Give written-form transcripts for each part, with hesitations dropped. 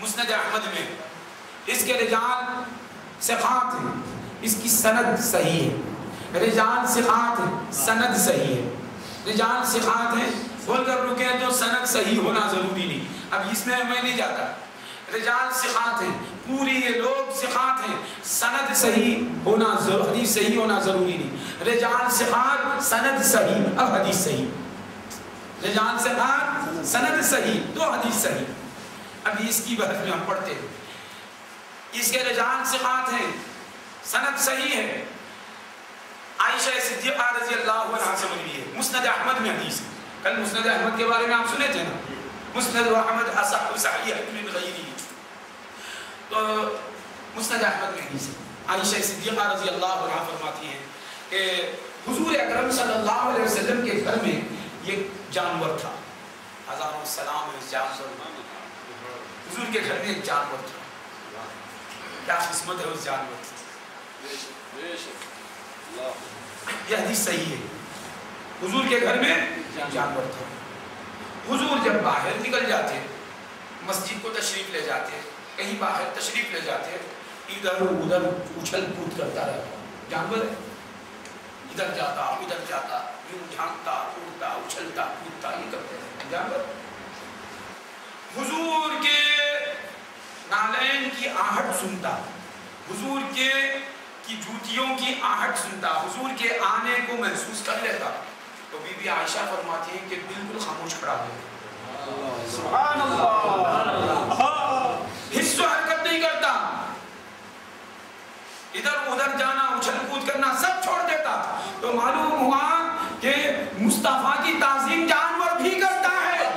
مسند احمد میں اس کے رجال ثقات ہیں، اس کی سند صحیح ہے، رجال ثقات ہیں، سند صحیح ہے، رجال ثقات ہیں بول کر رکے تو سند صحیح ہونا ضروری نہیں، اب اس میں میں نہیں جاتا، رجال ثقات ہیں، پوری یہ لوگ ثقات ہیں، سند صحیح ہونا حدیث صحیح ہونا ضروری نہیں، رجال ثقات سند صحیح اب حدیث صحیح، رجال ثقات سند صحیح تو حدیث صحیح۔ ابھی اس کی بحث میں ہم پڑھتے ہیں، اس کے رجال ثقات ہیں، سند صحیح ہے، عائشہ صدیقہ رضی اللہ عنہا سے مروی ہے، مسند احمد میں حدیث ہے، کل مسند احمد کے بارے میں آپ سنے تھے نا، مسند احمد اصح صحیح من غیری، تو مسند احمد میں حدیث ہے، عائشہ صدیقہ رضی اللہ عنہا فرماتی ہیں کہ حضور اکرم صلی اللہ علیہ وسلم کے گھر میں یہ جانور تھا، ہزاروں السلام ہے اس جانور، حضور کے گھر میں ایک جانور تھا، کیا قسمت ہے اس جانور کی، یہ حدیث صحیح ہے، حضور کے گھر میں جانور تھا، حضور جب باہر نکل جاتے مسجد کو تشریف لے جاتے، کہیں باہر تشریف لے جاتے، ادھر ادھر اچھل کود کرتا رہتا، جانور ہے، ادھر جاتا یوں جھانکتا اڑتا اچھلتا کودتا یہ کرتے ہیں جانور۔ حضور کے نالین کی آہٹ سنتا، حضور کی جوتیوں کی آہٹ سنتا، حضور کے آنے کو محسوس کر لیتا، تو بی بی عائشہ فرماتی ہیں کہ بالکل خاموش کھڑا ہو گیا، سبحان اللہ، حس و حرکت نہیں کرتا، ادھر ادھر جانا اچھل کود کرنا سب چھوڑ دیتا، تو معلوم ہوا کہ مصطفیٰ کی تعظیم جانور بھی کرتا ہے،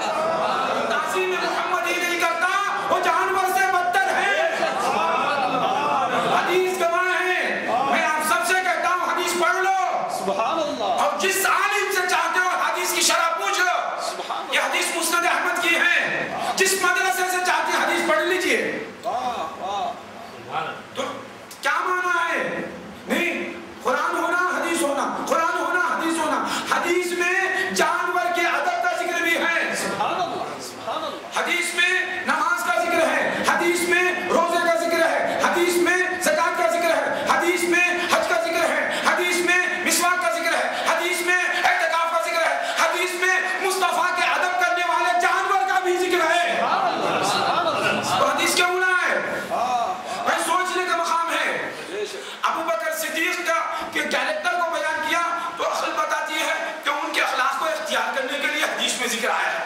تعظیم محمد ہی نہیں کرتا، وہ جانور سے بدتر ہے، حدیث گواہ ہے، میں آپ سب سے کہتا ہوں حدیث پڑھ لو، سبحان اللہ، اور جس عالم سے چاہتے ہو حدیث کی شرح پوچھ لو، یہ حدیث مسند احمد کی ہے، جس مدرسے سے چاہتے ہیں حدیث پڑھ لیجئے، تو کیا معنی ہے؟ نہیں، قرآن ہونا حدیث ہونا، قرآن ہونا حدیث ہونا، حدیث میں جانور کے ادب کا ذکر بھی ہے، حدیث میں نماز کا ذکر ہے، حدیث میں روزے کا ذکر ہے، حدیث میں زکات کا ذکر ہے، حدیث میں حج کا ذکر ہے، حدیث میں مسواک کا ذکر ہے، حدیث میں اعتکاف کا ذکر ہے، حدیث میں مصطفیٰ کے ادب کرنے والے جانور کا بھی ذکر ہے، تو حدیث کیا ہونا ہے؟ بھائی سوچنے کا مقام ہے۔ ابو بکر صدیق کا کہ کیریکٹر کو بیان کیا تو عقل بتاتی ہے کہ ان کے اخلاق کو اختیار کرنے کے لیے حدیث میں ذکر آیا ہے،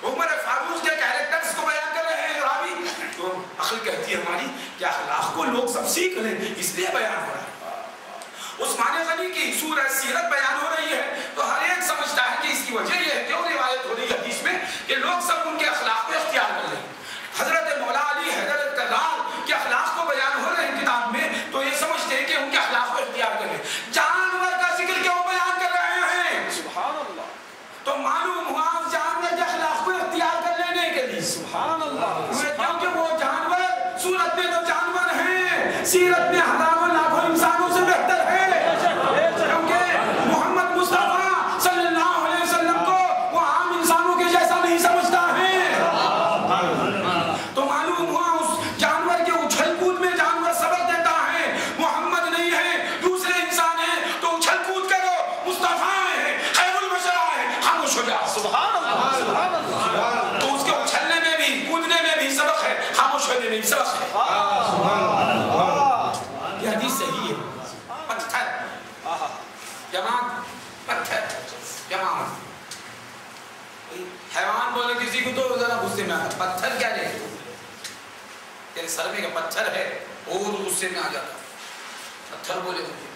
عمر فاروق کے کیریکٹرز کو بیان کر رہے ہیں راوی، تو عقل کہتی ہے ہماری کہ اخلاق کو لوگ سب سیکھ لیں، اس لیے بیان ہو رہا ہے۔ عثمان غنی کی سورہ سیرت بیان ہو رہی ہے تو ہر ایک سمجھتا ہے کہ اس کی وجہ یہ ہے، کیوں روایت ہو رہی ہے حدیث میں کہ لوگ سب ان کے اخلاق کو اختیار کر لیں۔ حضرت مولا علی حیدر کرار کے اخلاق کو بیان ہو رہے ہیں کتاب میں تو یہ سمجھتے ہیں کہ ان کے اخلاق کو اختیار کر لیں، جانور کا ذکر کیوں بیان کر رہے ہیں؟ سبحان اللہ، تو معلوم ہوا جانور کے اخلاق کو اختیار کر لینے کے لیے، سبحان اللہ، کیونکہ وہ جانور صورت میں تو جانور ہیں، سیرت میں ہزاروں لاکھوں انسانوں سے بہتر ہے، کیونکہ محمد مصطفیٰ صلی اللہ علیہ وسلم کو وہ عام انسانوں کے جیسا نہیں سمجھتا ہے، تو معلوم ہوا اس جانور کے اچھل کود میں جانور سبق دیتا ہے، محمد نہیں ہے دوسرے انسان ہیں تو اچھل کود کرو، مصطفیٰ ہے خیر البشر ہے خاموش ہو جاؤ، سبحان اللہ، سبحان اللہ، تو اس کے اچھلنے میں بھی کودنے میں بھی سبق ہے، خاموش ہونے میں بھی سبق ہے، یہ حدیث صحیح ہے۔ پتھر جماعت، پتھر جماعت، حیوان بولے کسی کو تو ذرا غصے میں آتا، پتھر کیا لے تیرے سر میں کا پتھر ہے اور غصے میں آ جاتا، پتھر بولے مجھے،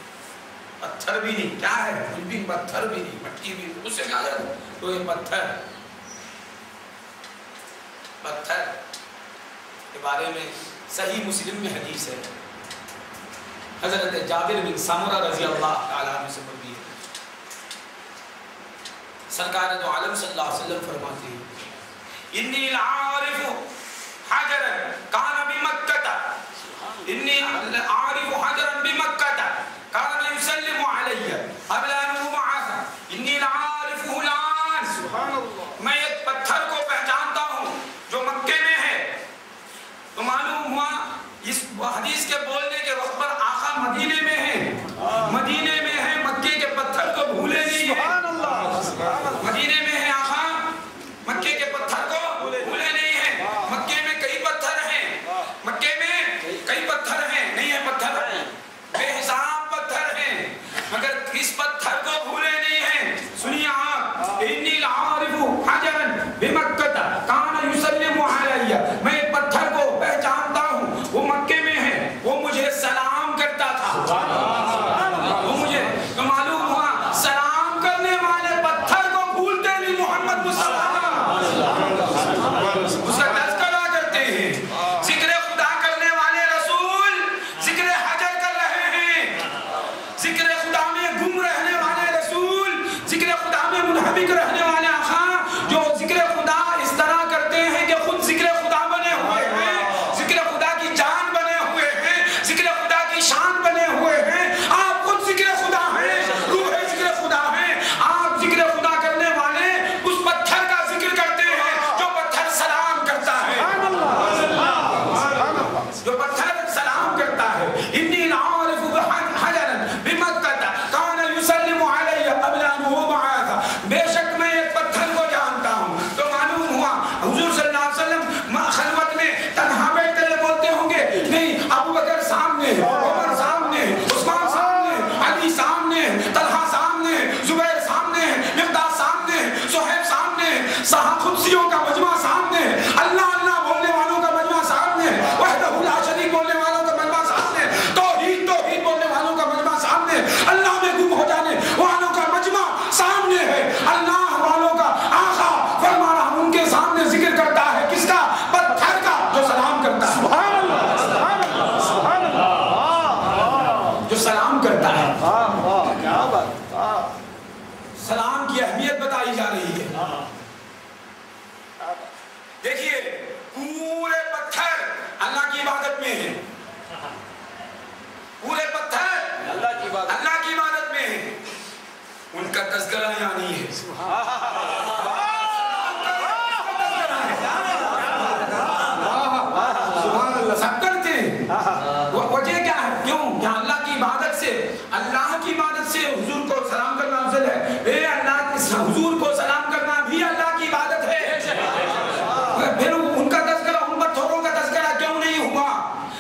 پتھر بھی نہیں، کیا ہے کچھ بھی، پتھر بھی نہیں، مٹی بھی، غصے میں آ جاتا، تو یہ پتھر، پتھر کے بارے میں صحیح مسلم میں حدیث ہے، حضرت جابر بن سمرہ رضی اللہ تعالیٰ عنہ سے مروی ہے، سرکار دو عالم صلی اللہ علیہ وسلم فرماتے ہیں انی العارف حجرا کان بمکہ، انی العارف حجرا بمکہ کان یسلم علی قبل ان ابعث، انی العارف فلان، سبحان اللہ، میں ایک پتھر کو پہچانتا دیکھیے پورے پتھر اللہ کی عبادت میں ہیں، پورے پتھر اللہ کی عبادت میں ہیں، ان کا تذکرہ یہاں نہیں ہے۔ سب کرتے ہیں، وجہ کیا ہے؟ کیوں؟ یہاں اللہ کی عبادت سے حضور کو سلام کرنا افضل ہے۔ اے اللہ کے حضور کو سلام کرنا بھی اللہ کی عبادت ہے۔ پھر ان کا تذکرہ، ان پتھروں کا تذکرہ کیوں نہیں ہوا؟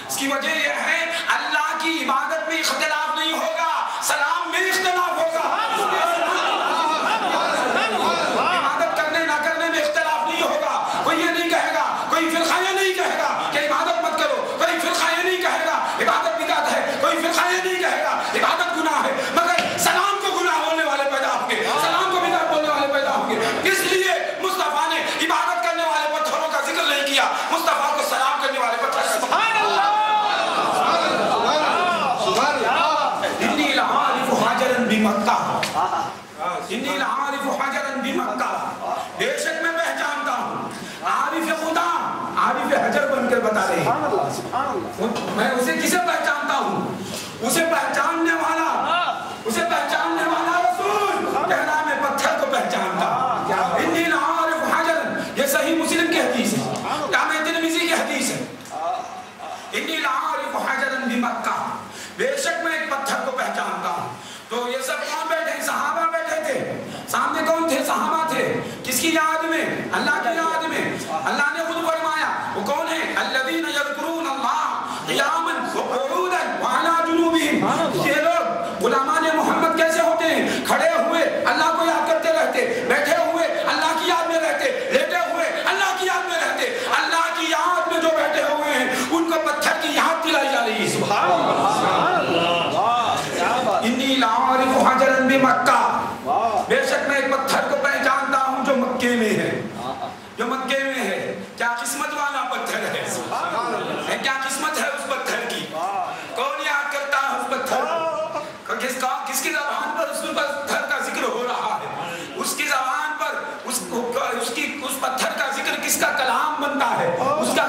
اس کی وجہ یہ ہے اللہ کی عبادت میں اختلاف نہیں ہوگا، سلام میں اختلاف ہوگا۔ عبادت کرنے نہ کرنے میں اختلاف نہیں ہوگا۔ کوئی یہ نہیں کہے گا، کوئی فرقہ یہ نہیں کہے گا کہ عبادت مت کرو، کوئی فرقہ یہ نہیں کہے گا عبادت بدعت ہے، کوئی فرقہ یہ نہیں کہے گا عبادت گناہ ہے، مگر سلام کو گناہ بولنے والے پیدا ہوں گے، سلام کو بدعت بولنے والے پیدا ہوں گے۔ اس لیے مصطفیٰ نے عبادت کرنے والے پتھروں کا ذکر نہیں کیا، مصطفیٰ کو سلام کرنے والے پتھر۔ سبحان اللہ، انی لعارف حجرا بمکہ، انی لعارف حجرا بمکہ، بے شک میں پہچانتا ہوں۔ عارف خدا، عارف حجر بن کر بتا رہے ہیں، میں اسے کسے پہچانتا ہوں؟ اسے پہچاننے والا رسول کہہ رہا میں پتھر کو پہچانتا ہوں۔ انی لعارف حجرا، یہ صحیح مسلم کی حدیث ہے، جامع ترمذی کی حدیث ہے۔ انی لعارف حجرا بمکہ، بے شک میں ایک پتھر کو پہچانتا ہوں۔ تو یہ سب کون بیٹھے؟ صحابہ بیٹھے تھے، سامنے کون تھے؟ صحابہ تھے۔ کس کی یاد میں؟ اللہ کی یاد میں۔ اللہ نے خود فرمایا وہ کون ہے؟ الذین یذکرون اللہ قیاما وقعودا وعلی جنوبہم۔ یہ لوگ غلامان محمد کیسے ہوتے ہیں؟ کھڑے ہوئے اللہ کو یاد کرتے رہتے، بیٹھے ہوئے اللہ کی یاد میں رہتے، لیٹے ہوئے اللہ کی یاد میں رہتے۔ اللہ کی یاد میں جو بیٹھے ہوئے ہیں ان کو پتھر کی یاد دلائی جا رہی ہے۔ سبحان اللہ، انی لعارف حجرا بمکہ، بے شک میں ایک پتھر کو پہچانتا ہوں جو مکے میں ہے، جو مکے میں ہے۔ کیا قسمت والا پتھر ہے، کیا قسمت ہے اس پتھر کی؟ کون یاد کرتا ہے اس پتھر کو؟ کس کی زبان پر اس پتھر کا ذکر ہو رہا ہے؟ اس کی زبان پر اس پتھر کا ذکر کس کا کلام بنتا ہے؟ اس کا